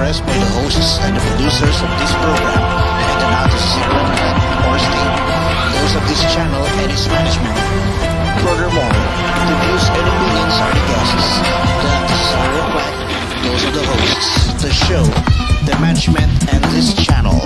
expressed by the hosts and the producers of this program and are not a secret or state those of this channel and its management. Furthermore, the views and opinions of the guests that reflect those of the hosts, the show, the management, and this channel.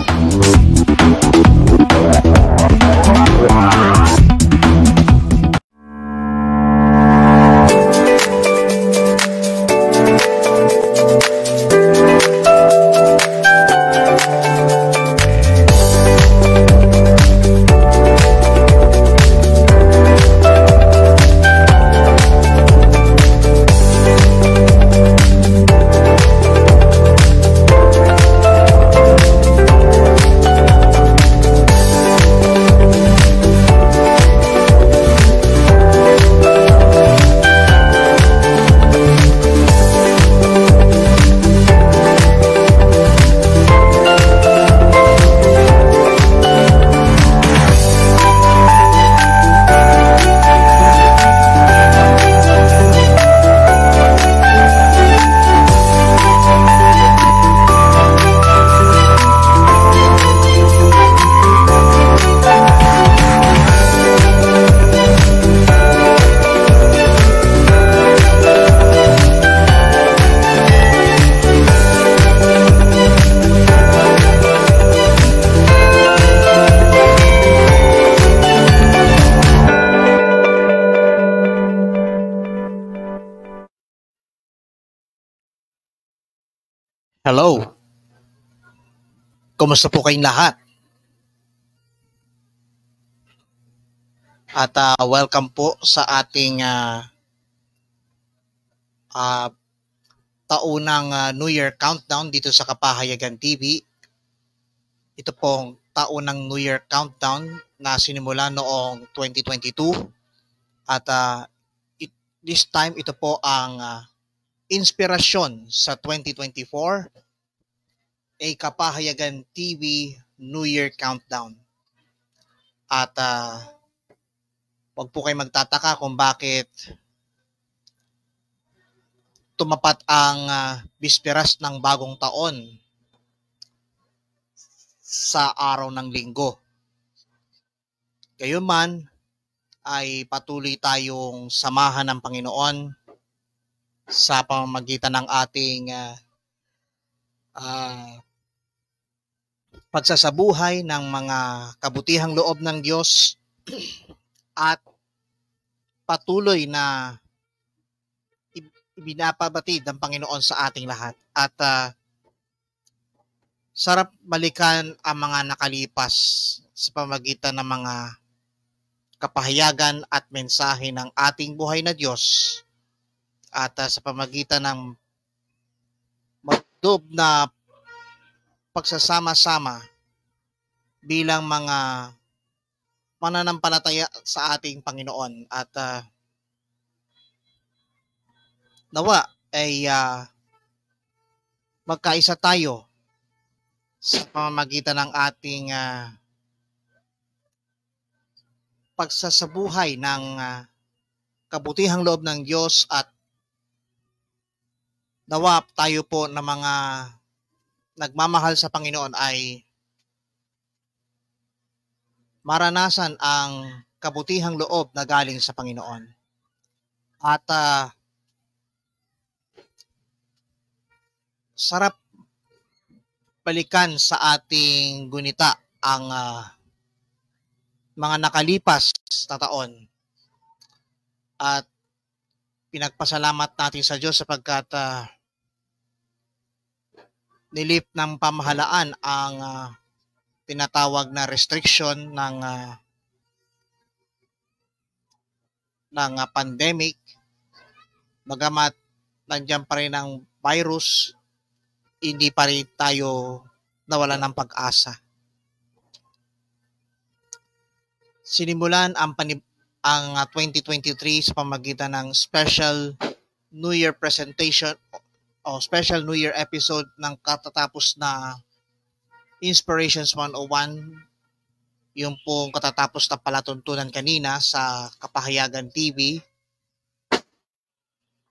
Hello, kumusta po kayong lahat? At welcome po sa ating taunang New Year Countdown dito sa Kapahayagan TV. Ito pong taunang New Year Countdown na sinimula noong 2022 at this time ito po ang inspirasyon sa 2024 ay Kapahayagan TV New Year Countdown. At wag po kayo magtataka kung bakit tumapat ang bisperas ng bagong taon sa araw ng linggo. Gayunman ay patuloy tayong samahan ng Panginoon sa pamamagitan ng ating pagsasabuhay ng mga kabutihang loob ng Diyos at patuloy na ibinapabatid ng Panginoon sa ating lahat. At sarap balikan ang mga nakalipas sa pamamagitan ng mga kapahayagan at mensahe ng ating buhay na Diyos at sa pamamagitan ng magdob na pagsasama-sama bilang mga mananampalataya sa ating Panginoon. At nawa ay magkaisa tayo sa pamamagitan ng ating pagsasabuhay ng kabutihang loob ng Diyos at nawa tayo po na mga nagmamahal sa Panginoon ay maranasan ang kabutihang loob na galing sa Panginoon. At sarap balikan sa ating gunita ang mga nakalipas na taon. At pinagpasalamat natin sa Diyos sapagkat nilip ng pamahalaan ang tinatawag na restriction ng pandemic. Bagamat nandiyan pa rin ang virus, hindi pa rin tayo nawalan ng pag-asa. Sinimulan ang 2023 sa pamamagitan ng special New Year presentation o special New Year episode ng katatapos na Inspirations 101, yung pong katatapos na palatuntunan kanina sa Kapahayagan TV.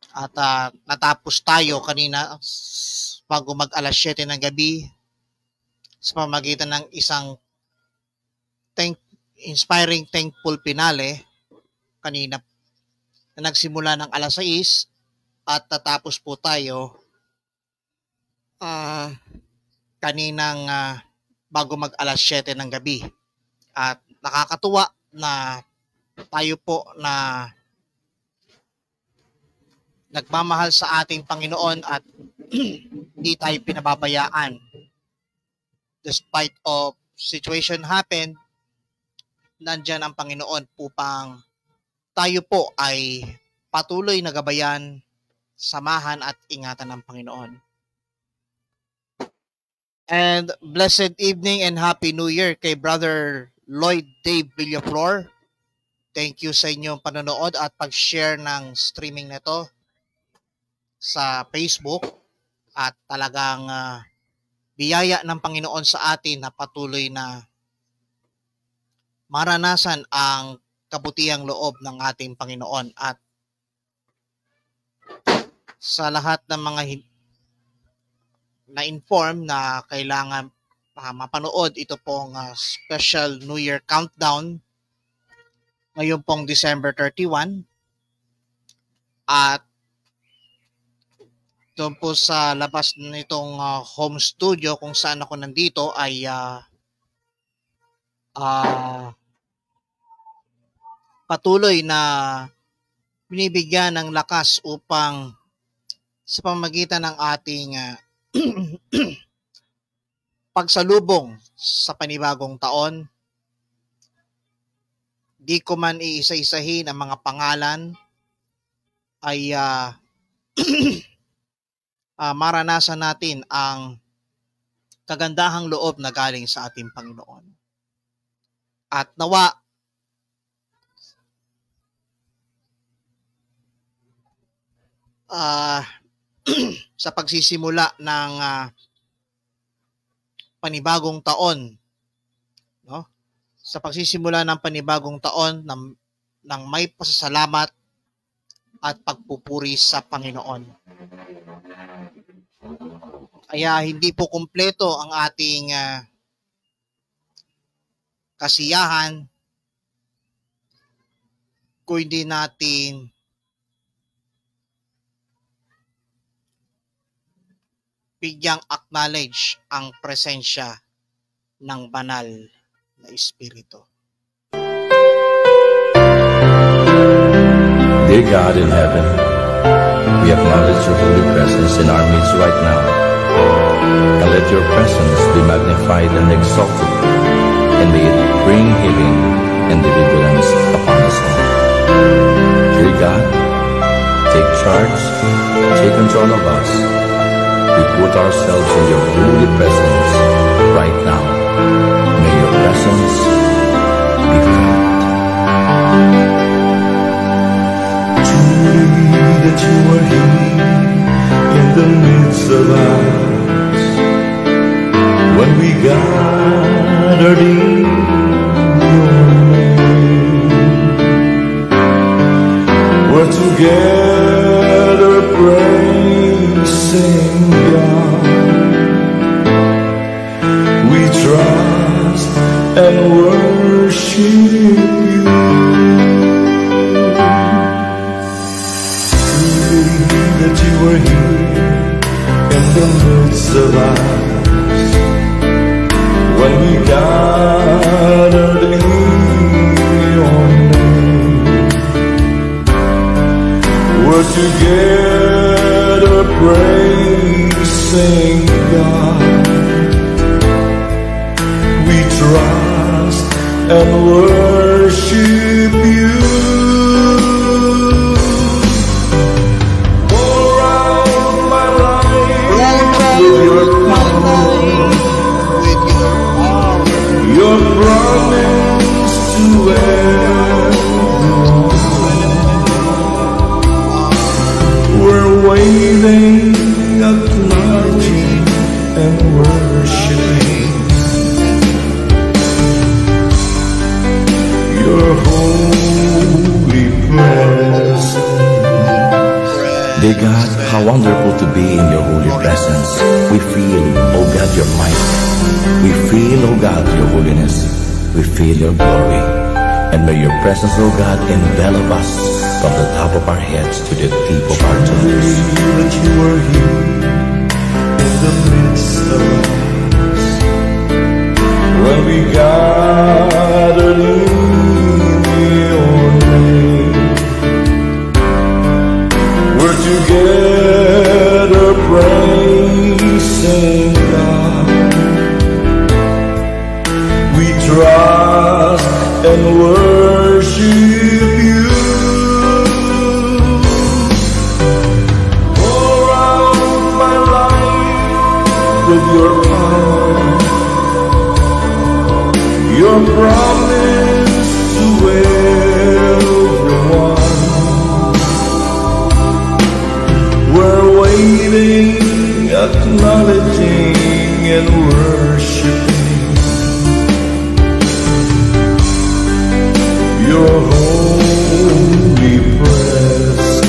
At natapos tayo kanina bago mag alas 7 ng gabi sa pamamagitan ng isang inspiring thankful finale kanina na nagsimula ng alas 6 at tatapos po tayo kaninang bago mag alas 7 ng gabi. At nakakatuwa na tayo po na nagmamahal sa ating Panginoon at hindi tayo pinababayaan. Despite of situation happened, nandyan ang Panginoon upang tayo po ay patuloy na gabayan, samahan at ingatan ng Panginoon. And blessed evening and Happy New Year kay Brother Lloyd Dave Villaflor. Thank you sa inyong panonood at pag-share ng streaming nito sa Facebook. At talagang biyaya ng Panginoon sa atin na patuloy na maranasan ang kabutihang loob ng ating Panginoon. At sa lahat ng mga na-inform na kailangan mapanood ito pong special New Year countdown ngayon pong December 31. At doon po sa labas nitong home studio kung saan ako nandito ay patuloy na binibigyan ng lakas upang sa pamamagitan ng ating pagsalubong sa panibagong taon. Di ko man iisa-isahin ang mga pangalan ay maranasan natin ang kagandahang loob na galing sa ating Panginoon. At nawa sa pagsisimula ng panibagong taon, no? Sa pagsisimula ng panibagong taon ng may pasasalamat at pagpupuri sa Panginoon. Kaya hindi po kumpleto ang ating kasiyahan kung hindi natin bigyang acknowledge ang presensya ng banal na Espiritu. Dear God in heaven, we acknowledge your holy presence in our midst right now. And let your presence be magnified and exalted, and may it bring healing and deliverance upon us all. Dear God, take charge, take control of us. We put ourselves in your holy presence right now. May your presence be felt. That you are here in the midst of us when we gathered in your name. We're together praising God. We trust and worship you. That you were here in the midst of us when we gathered in your name. We're together praising God. We trust and worship you. Your promise to everyone. We're waiting, acknowledging and worshiping your holy presence. Dear God, how wonderful to be in your holy presence. We feel, oh God, your might. We feel, oh God, your holiness. We feel your glory. And may your presence, oh God, envelop us from the top of our heads to the tip of our toes. That you are here in the midst of us. When we gathered in your name, we're together praising God. We trust and worship you. Pour out my life with your power, your promise to everyone. We're waiting, acknowledging and worshiping your holy presence.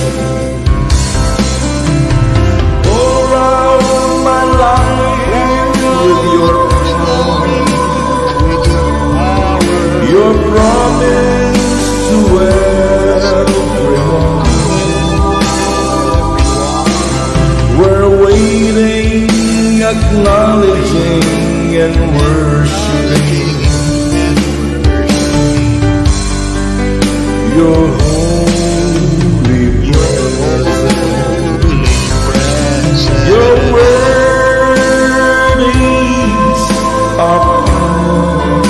Pour out my life with your power, your promise to everyone. We're waiting, acknowledging and worshiping your holy presence. Your word is our power.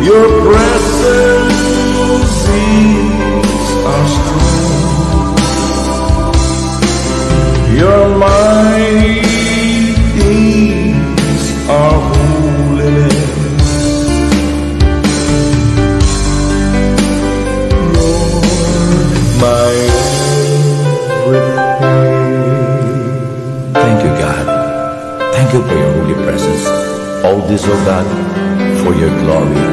Your presence is our strength. Your might is our holiness. My everything. Thank you, God. Thank you for your holy presence. All this, oh God, for your glory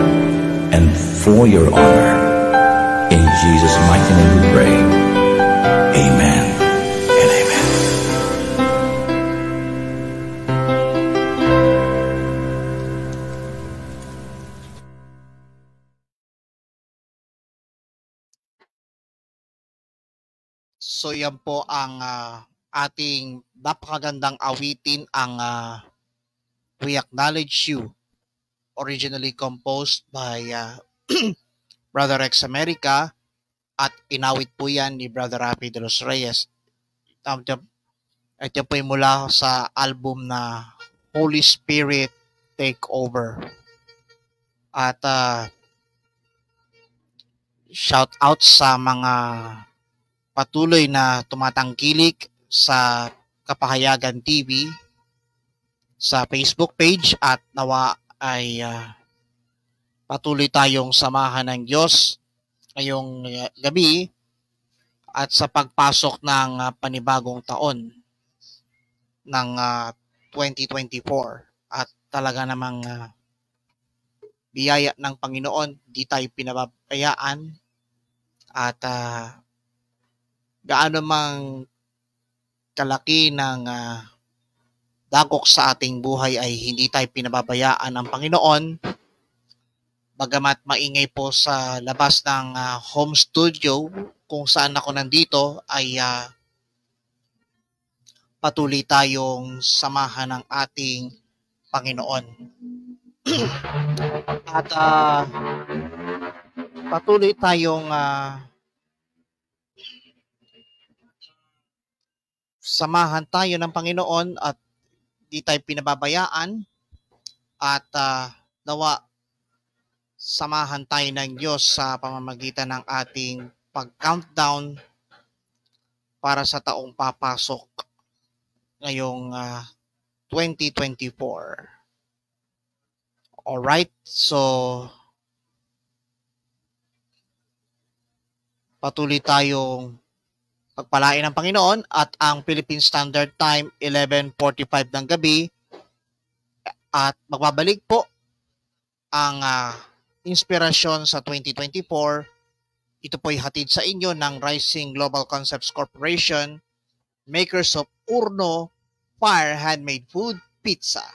and for your honor. In Jesus' mighty name we pray. Amen and amen. So yan po ang ating napakagandang awitin, ang We Acknowledge You, originally composed by Brother Rex America, at inawit po yan ni Brother Rafi de los Reyes. Ito po ay mula sa album na Holy Spirit Take Over. At shout out sa mga patuloy na tumatangkilik sa Kapahayagan TV sa Facebook page, at nawa ay patuloy tayong samahan ng Diyos ngayong gabi at sa pagpasok ng panibagong taon ng 2024. At talaga namang biyaya ng Panginoon, di tayo pinababayaan, at gaano mang kalaki ng dagok sa ating buhay ay hindi tayo pinababayaan ng Panginoon. Bagamat maingay po sa labas ng home studio kung saan ako nandito, ay patuloy tayong samahan ng ating Panginoon. At patuloy tayong samahan tayo ng Panginoon at di tayo pinababayaan, at nawa samahan tayo ng Diyos sa pamamagitan ng ating pag-countdown para sa taong papasok ngayong 2024. Alright, so patuloy tayong pagpalain ng Panginoon, at ang Philippine Standard Time 11:45 ng gabi, at magbabalik po ang inspirasyon sa 2024 Ito po'y hatid sa inyo ng Rising Global Concepts Corporation, makers of Urno Fire Handmade Food Pizza.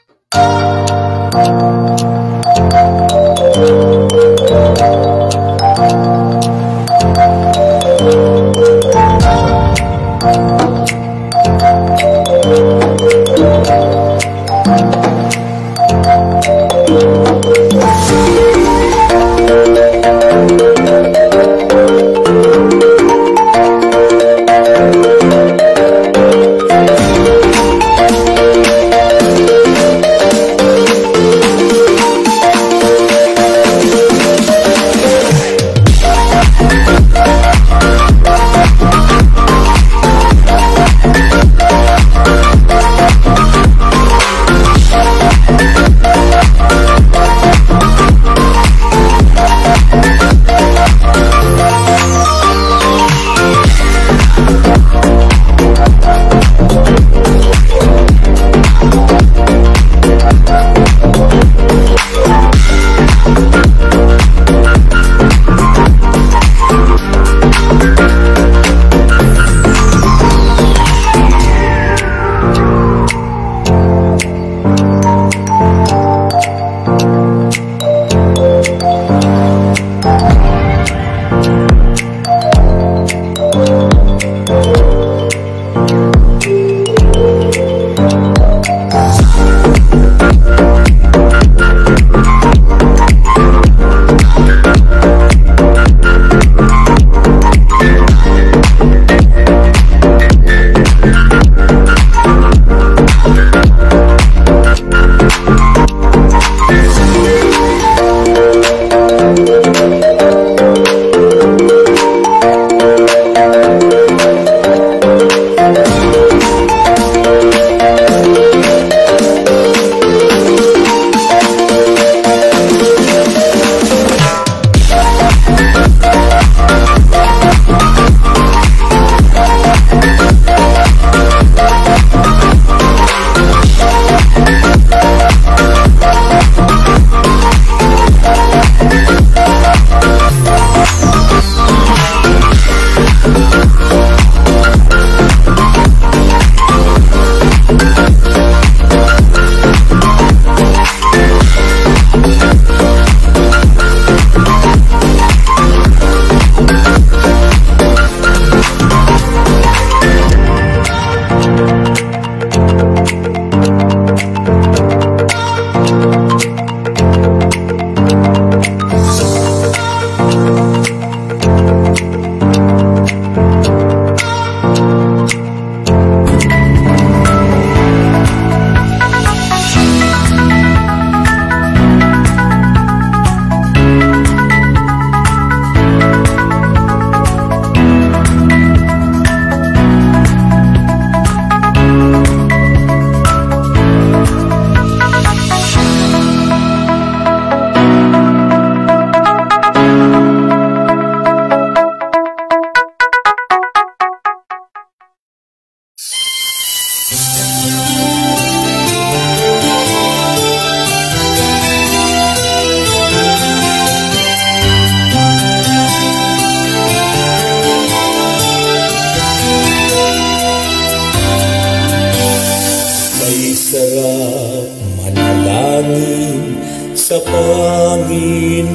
sarap manalangin sa Panginoon.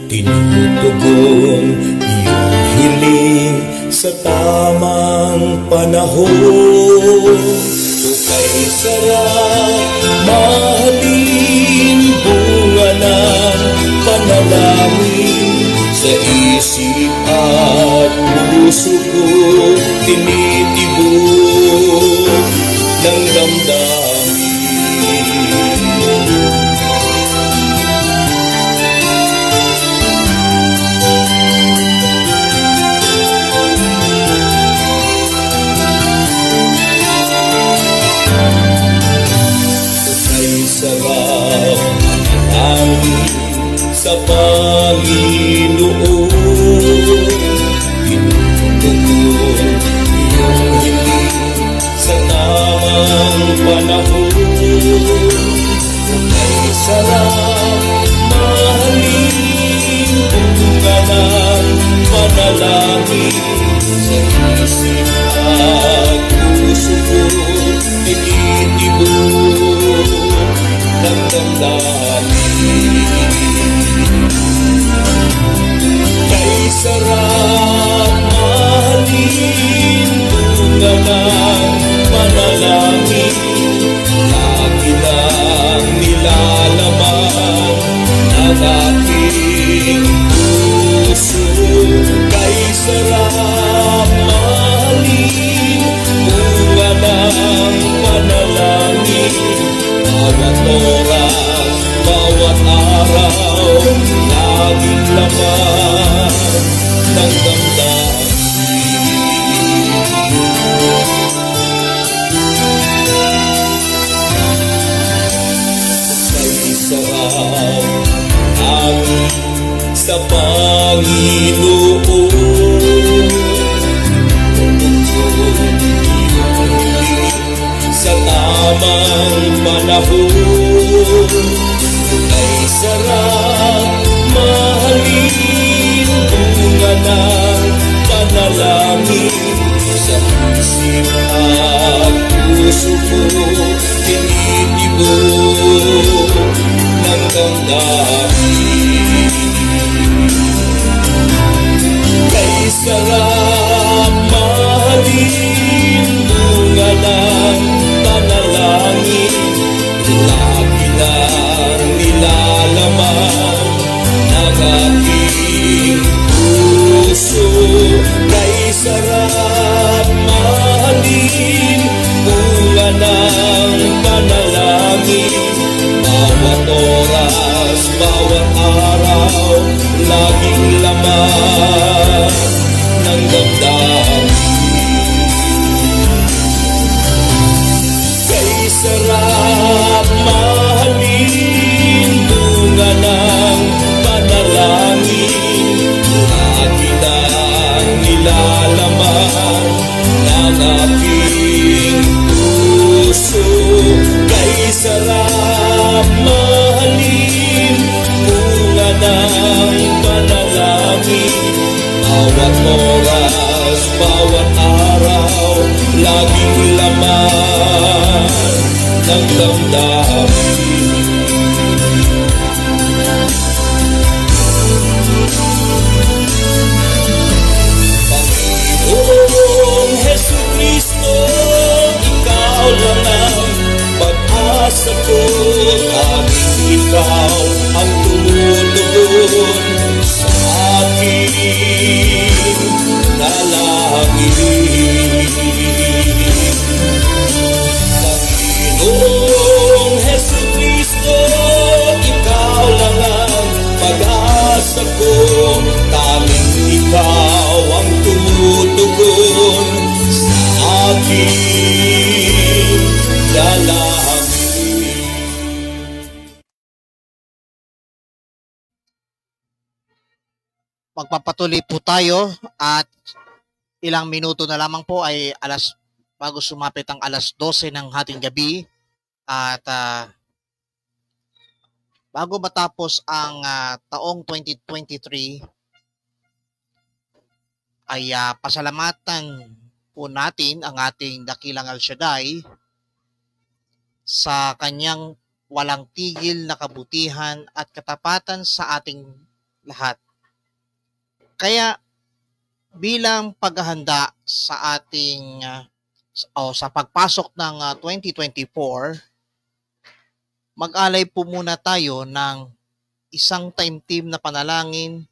Tinutugon iyong hiling sa tamang panahon. Ukay sarap mahalin bunga ng panalangin. Sa isip at puso ko tinitibok ng damdamin. Ay sarap manalangin sa Panginoon. Tinutugon iyong hiling sa tamang panahon. panalangin sa isip at puso ko, tinitibok ng damdamin. Kay sarap mahalin, bunga ng panalangin, lagi lang nilalaman ang aking puso. Kay sarap mahalin, bunga ng panalangin, bawat oras, bawat araw, laging laman ng damdamin. Kay sarap hangin sa Panginoon, sa tamang panahon. Kay sarap mahalin, bunga ng panalangin, sa isip at puso ko, tinitibok ng damdamin. Kay sarap mahalin, bunga ng panalangin, lagi lang nilalaman ng aking puso. Kay sarap mahalin, bunga ng panalangin, bawat oras, bawat araw, laging laman ng damdamin. Kay sarap mahalin, bunga ng panalangin, lagi lang nilalaman ng aking puso. Kay sarap mahalin, bunga ng panalangin, bawat oras, bawat araw, laging laman ng damdamin. Panginoong Jesucristo, ikaw lang ang pag-asa ko, tanging ikaw ang tumutugon sa aking dalangin. Panginoong Jesucristo, ikaw lang ang pag-asa ko, tanging ikaw ang tumutugon sa aking dalangin. Magpapatuloy po tayo at ilang minuto na lamang po ay bago sumapit ang 12:00 ng hating gabi at bago matapos ang taong 2023 ay pasalamatan po natin ang ating dakilang El Shaddai sa kanyang walang tigil na kabutihan at katapatan sa ating lahat. Kaya bilang paghahanda sa ating sa pagpasok ng 2024, mag-alay po muna tayo ng isang time team na panalangin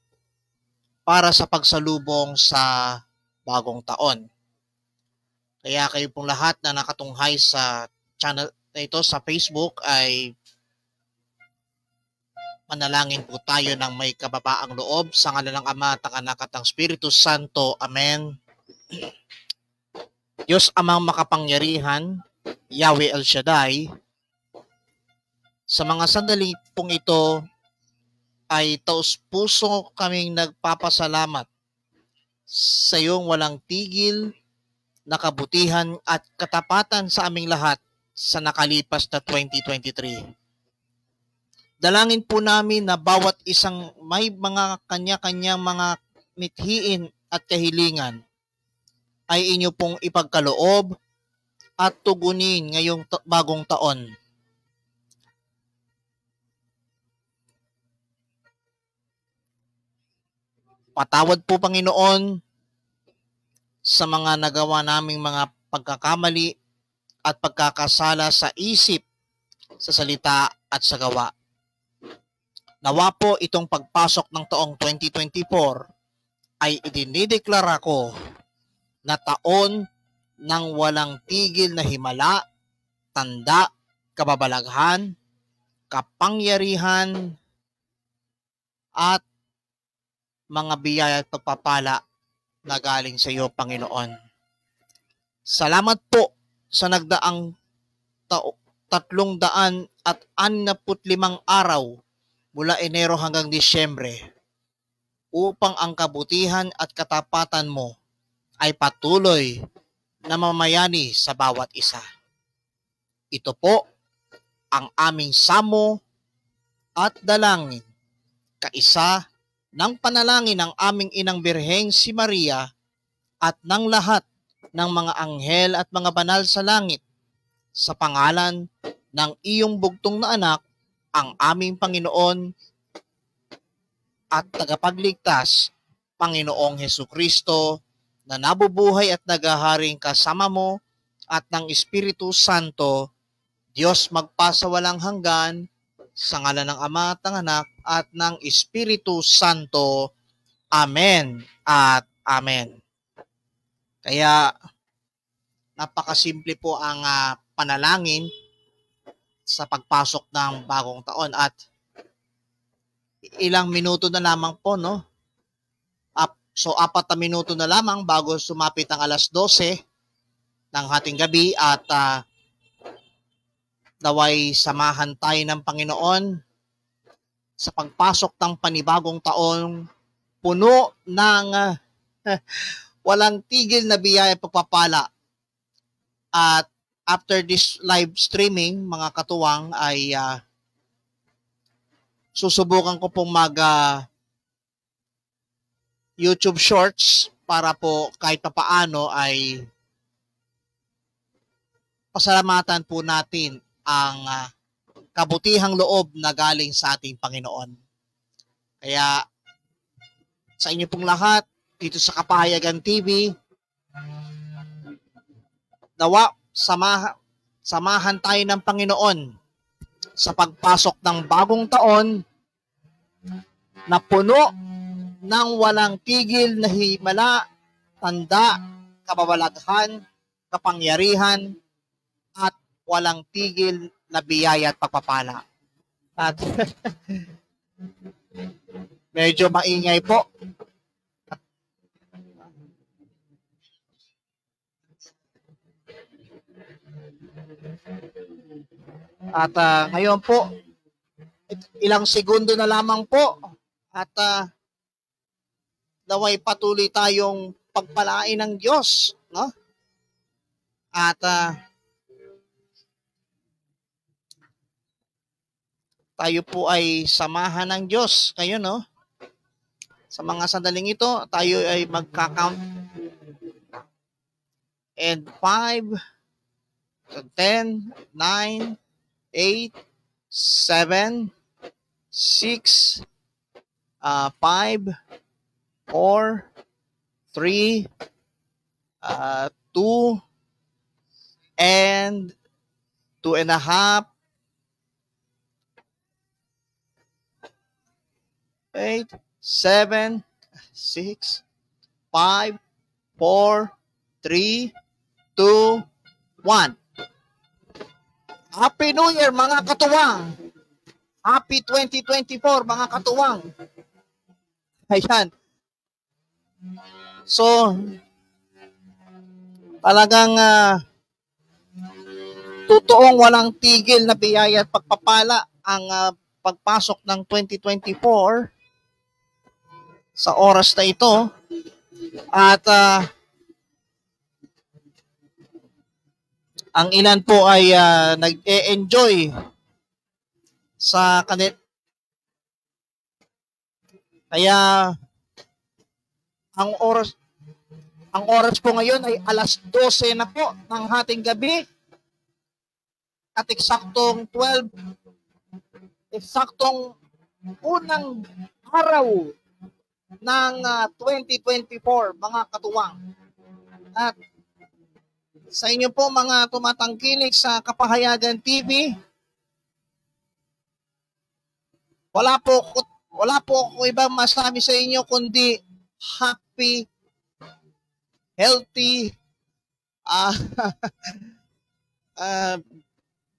para sa pagsalubong sa bagong taon. Kaya kayo pong lahat na nakatunghay sa channel na ito sa Facebook ay manalangin po tayo ng may kababaang loob sa ngalan ng Ama, ng Anak at ng Espiritu Santo. Amen. Diyos Amang makapangyarihan, Yahweh El Shaddai, sa mga sandali pong ito ay taus-puso kaming nagpapasalamat sa iyong walang tigil na kabutihan at katapatan sa aming lahat sa nakalipas na 2023. Dalangin po namin na bawat isang may mga kanya-kanyang mga mithiin at kahilingan ay inyo pong ipagkaloob at tugunin ngayong bagong taon. Patawad po, Panginoon, sa mga nagawa naming mga pagkakamali at pagkakasala sa isip, sa salita at sa gawa. Nawa po itong pagpasok ng taong 2024 ay idinideklara ko na taon ng walang tigil na himala, tanda, kababalaghan, kapangyarihan, at mga biyaya at pagpapala na galing sa iyo, Panginoon. Salamat po sa nagdaang 365 araw mula Enero hanggang Disyembre upang ang kabutihan at katapatan mo ay patuloy na mamayani sa bawat isa. Ito po ang aming samo at dalangin, kaisa ng panalangin ng aming Inang Birheng si Maria at ng lahat ng mga anghel at mga banal sa langit, sa pangalan ng iyong bugtong na anak, ang aming Panginoon at tagapagligtas, Panginoong Hesukristo, na nabubuhay at naghaharing kasama mo at ng Espiritu Santo, Diyos magpasawalang hanggan, sa ngalan ng Ama at ng Anak at ng Espiritu Santo. Amen at Amen. Kaya napakasimple po ang panalangin sa pagpasok ng bagong taon at ilang minuto na lamang po, no? So 4 na minuto na lamang bago sumapit ang alas 12 ng hating gabi at naway samahan tayo ng Panginoon sa pagpasok ng panibagong taon puno ng walang tigil na biyaya at pagpapala. At after this live streaming, mga katuwang, ay susubukan ko pong mag YouTube Shorts para po kahit papaano ay pasalamatan po natin ang kabutihang loob na galing sa ating Panginoon. Kaya sa inyo pong lahat dito sa Kapahayagan TV, nawa samahan tayo ng Panginoon sa pagpasok ng bagong taon na puno ng walang tigil na himala, tanda, kababalaghan, kapangyarihan, at walang tigil na biyaya at pagpapala. At medyo maingay po. At ngayon po, ilang segundo na lamang po at naway patuloy tayong pagpalain ng Diyos, no? At tayo po ay samahan ng Diyos ngayon, no? Sa mga sandaling ito, tayo ay magka-count. And 5, 10, 9, 8, 7, 6, 5, 4, 3, 2, and 2.5, 8, 7, 6, 5, 4, 3, 2, 1. Happy New Year, mga katuwang! Happy 2024, mga katuwang! Ayan. So, talagang totoong walang tigil na biyaya at pagpapala ang pagpasok ng 2024 sa oras na ito. At ang ilan po ay nag-e-enjoy sa kanil. Kaya ang oras, Ang oras po ngayon ay alas 12 na po ng hating gabi. At eksaktong unang araw ng 2024, mga katuwang. At sa inyo po mga tumatangkilik sa Kapahayagan TV, wala po ako ibang masabi sa inyo kundi happy, healthy,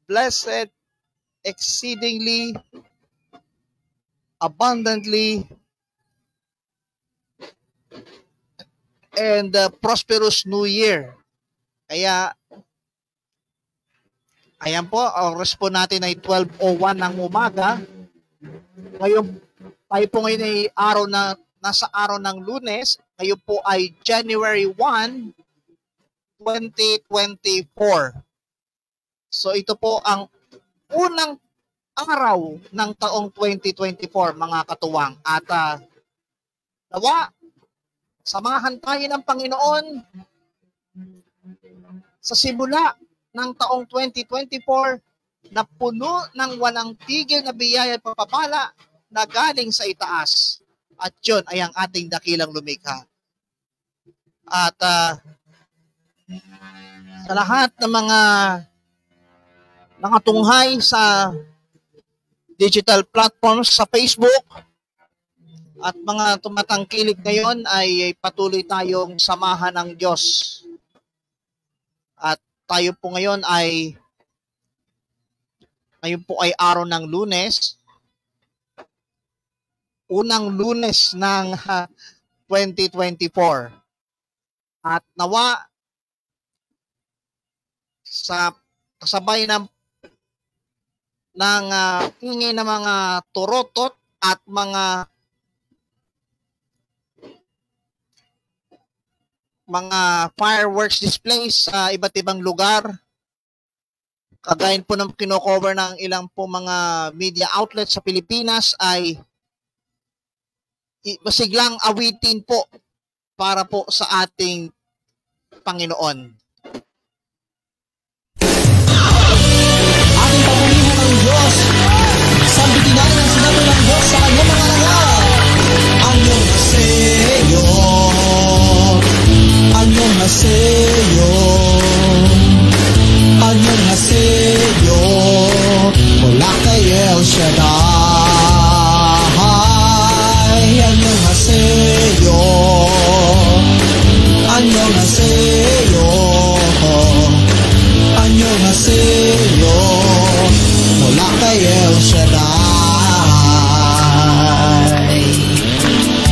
blessed, exceedingly, abundantly, and prosperous New Year. Kaya, ayan po, ang oras po natin ay 12:01 ng umaga. Ngayon, tayo po ngayon ay nasa araw ng Lunes. Ngayon po ay January 1, 2024. So ito po ang unang araw ng taong 2024, mga katuwang. At nawa, samahan tayo ng Panginoon sa simula ng taong 2024 na puno ng walang tigil na biyaya at pagpapala na galing sa itaas. At yun ay ang ating dakilang lumikha. At sa lahat ng mga tunghay sa digital platforms sa Facebook at mga tumatangkilik ngayon ay patuloy tayong samahan ng Diyos. At tayo po ngayon ay araw ng Lunes. Unang Lunes ng 2024. At nawa sa kasabay ng ingay ng mga turotot at mga fireworks displays sa iba't ibang lugar, kagaya po ng kino-cover ng ilang po mga media outlets sa Pilipinas, ay masiglang awitin po para po sa ating Panginoon. Ating papurihan ang Diyos. Sambitin natin ang sinabi ng Diyos sa kanyang mga langaw. Annyeonghaseyo, annyeonghaseyo, annyeonghaseyo, mula kay El Shaddai. Annyeonghaseyo, annyeonghaseyo, annyeonghaseyo, mula kay El Shaddai.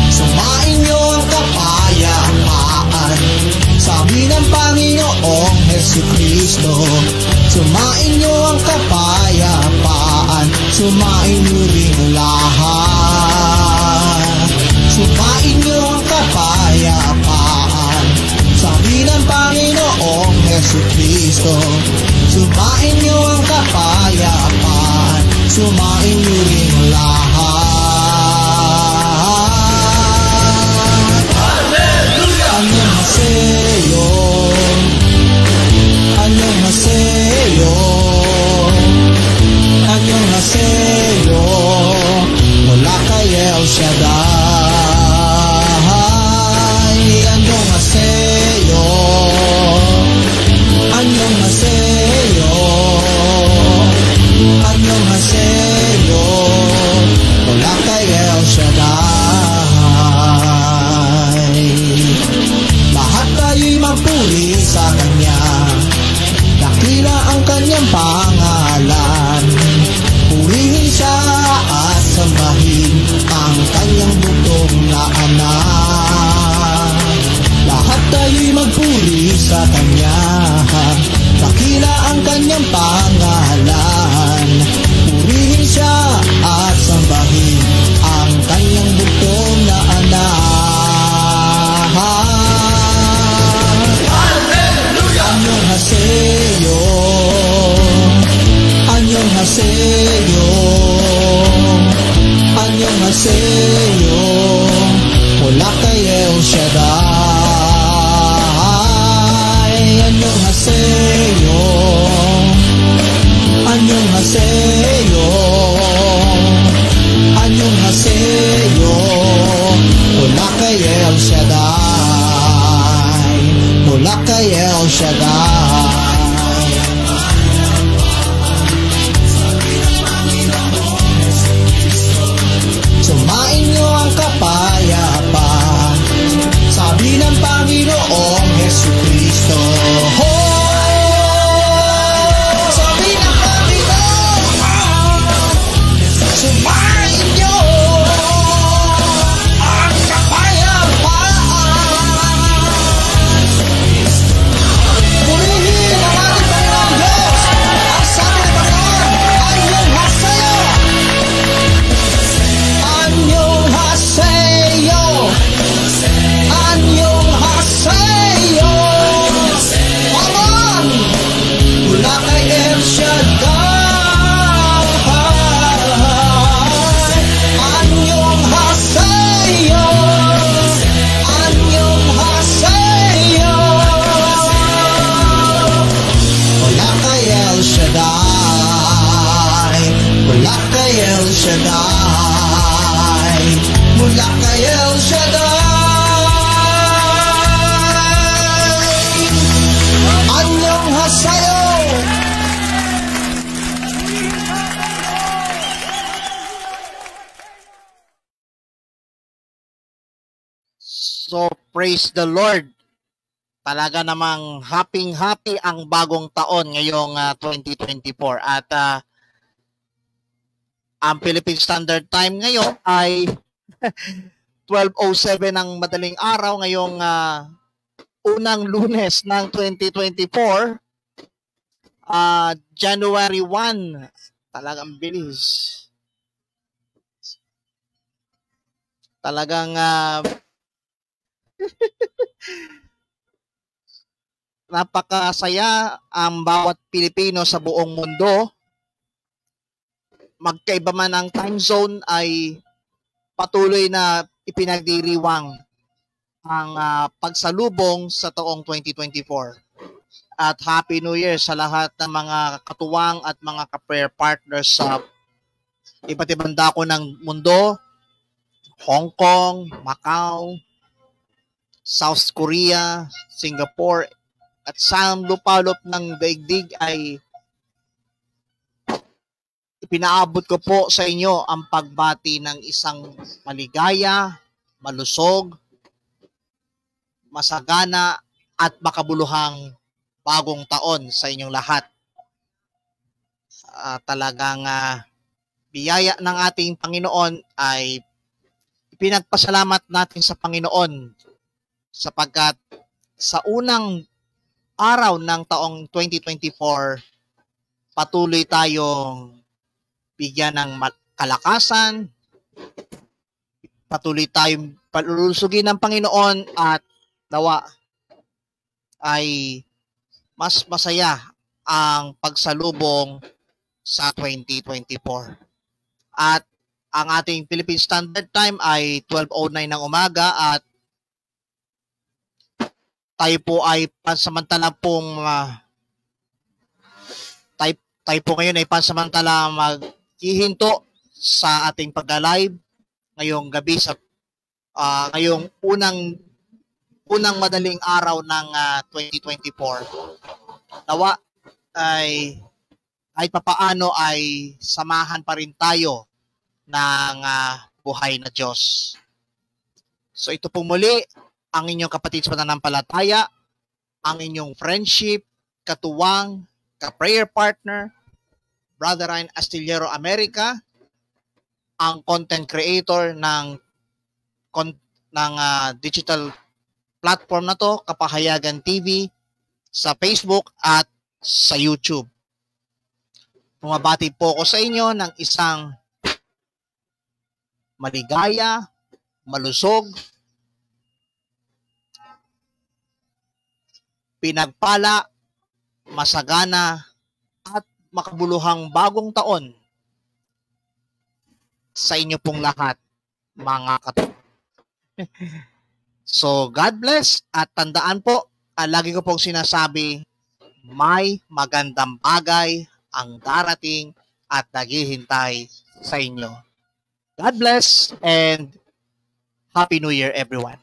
Sumain niyo ang kapayapaan, sabi ng Panginoong Jesucristo. Sumain niyo ang kapayapaan, sumain niyo rin lahat. Sumain niyo ang kapayapaan, sabi ng Panginoong Jesucristo. Sumain niyo ang kapayapaan, sumain niyo rin lahat. Hallelujah! Annyeonghaseyo, annyeonghaseyo, annyeonghaseyo, mula kay El Shaddai. Annyeonghaseyo, annyeonghaseyo, annyeonghaseyo, mula kay El Shaddai. Lahat tayo'y magpuri sa Kanya, dakila ang Kanyang pangalan. Purihin Siya at sambahin ang Kanyang bugtong na anak. Lahat tayo'y magpuri sa Kanya, dakila ang Kanyang pangalan. Purihin Siya at sambahin ang Kanyang bugtong na anak. Hallelujah! Annyeonghaseyo, annyeonghaseyo, annyeonghaseyo, mula kay El Shaddai. kay El Shaddai. Sumain niyo ang kapayapaan, sabi ng Panginoong Jesucristo. Sabi ng Panginoon, sumain niyo ang kapayapaan. Purihin ang ating Panginoong Diyos. Ang sabi ng Panginoon, anyong hasayo, anyong hasayo, anyong hasayo. Aman, mula kay El Shaddai. Anyong hasayo, anyong hasayo. Mula kay El Shaddai, mula kay El Shaddai, mula kay El Shaddai. Anyong hasayo. So, praise the Lord. Talaga namang happy ang bagong taon ngayong 2024. At ang Philippine Standard Time ngayon ay 12:07 ng madaling araw ngayong unang Lunes ng 2024. January 1. Talagang bilis. Talagang napakasaya ang bawat Pilipino sa buong mundo. Magkaiba man ang time zone ay patuloy na ipinagdiriwang ang pagsalubong sa taong 2024. At Happy New Year sa lahat ng mga katuwang at mga ka-prayer partners sa iba't ibang dako ng mundo. Hong Kong, Macau, South Korea, Singapore, at sa lupalop ng daigdig ay ipinaabot ko po sa inyo ang pagbati ng isang maligaya, malusog, masagana, at makabuluhang bagong taon sa inyong lahat. Talagang biyaya ng ating Panginoon ay pinagpasalamat natin sa Panginoon sapagkat sa unang araw ng taong 2024 patuloy tayong bigyan ng kalakasan, patuloy tayong palulusugin ng Panginoon at nawa ay mas masaya ang pagsalubong sa 2024. At ang ating Philippine Standard Time ay 12:09 ng umaga at tayo po ay pansamantala pong tayo po ngayon ay pansamantala maghihinto sa ating pag-live ngayong gabi sa ngayong unang madaling araw ng 2024. Nawa ay kahit papaano ay samahan pa rin tayo ng buhay na Diyos. So ito po muli ang inyong kapatid sa pananampalataya, ang inyong friendship, katuwang, ka-prayer partner, Brother Ryan Astillero America, ang content creator ng digital platform na to, Kapahayagan TV, sa Facebook at sa YouTube. Bumabati po ko sa inyo ng isang maligaya, malusog, pinagpala, masagana, at makabuluhang bagong taon sa inyo pong lahat, mga katuwang. So, God bless at tandaan po, lagi ko pong sinasabi, may magandang bagay ang darating at naghihintay sa inyo. God bless and Happy New Year, everyone.